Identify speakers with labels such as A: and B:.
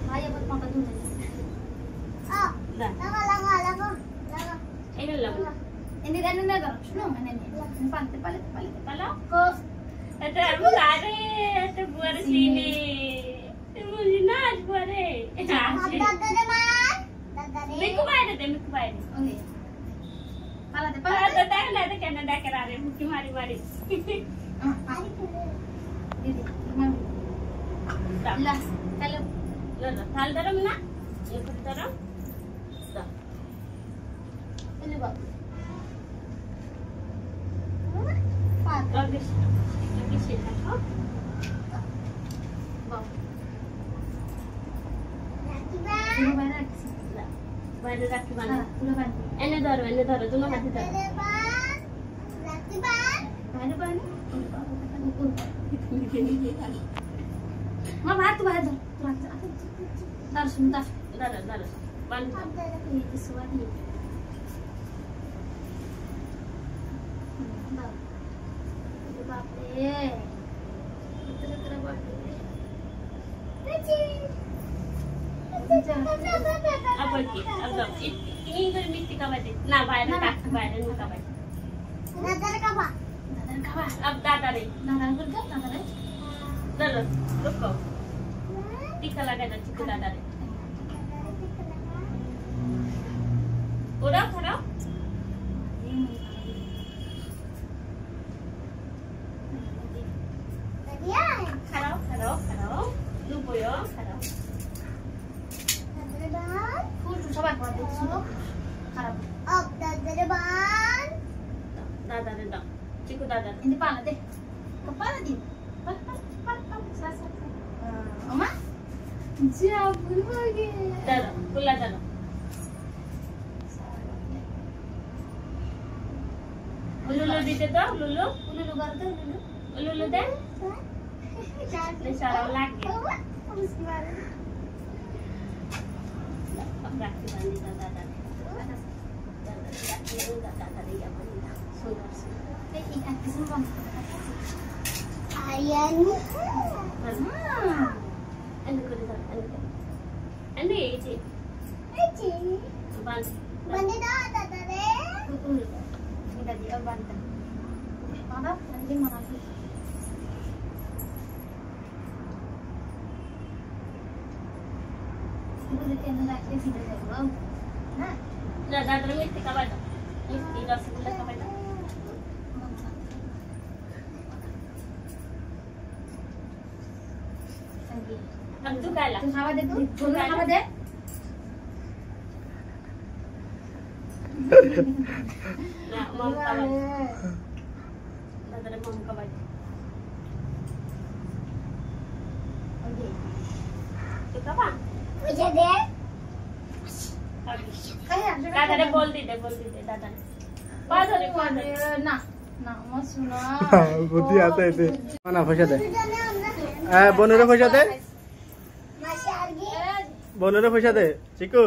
A: भाई अब मां का दूध लगा ini lama ini dan ini kan suno mana ini pantai palit kalau ko ada mulai ada buat sini mungkin nas buat dadare miku bayar oke pala ada Canada kerana mungkin mari didi mami lah kalau thal daram na ikut daram ini bak bagus sini oh bak ini mana bayar rakhi mana ini daro dono hati daro mana ma bahar tu dar sebentar dar bantu itu suami apa ki agak ini kan mesti kabade na bayar tak bayar nu kabade dadar kaba ab dadare kurga dadare dalo ruko tika laga na chiku dadare udah khara khara lupo yo khara full sabar kau suno khara ab dadare ban dadare dah chiku dadare ini pala deh kepala di pal sasa oma jabul lagi dalo pula dalo ululu di situ ululu garda ululu deh Besar lagi. Habis gimana? Enggak dibanding tata-tata. Tata-tata dia mana? Sudah. Ikan kesembuhan. Ayam. Anda kerja anda. Anda ini. Band dah tata deh. Ini dia band. Mana? Anjing mana? Nah, dadar mesti kabar dah. Mesti dah sebulan kabar dah. अब तू काय ला? खावा दे तू खावा दे. ना मम कावा. dadar mom kabar. Okay. तू कावा? मुझे दे. दादा ने बोल दी दे दादा ने पादरे ना मत सुना
B: बुद्धि आता है इसे ना फंसा दे बोनरे फंसा दे बोनरे फंसा दे चिकू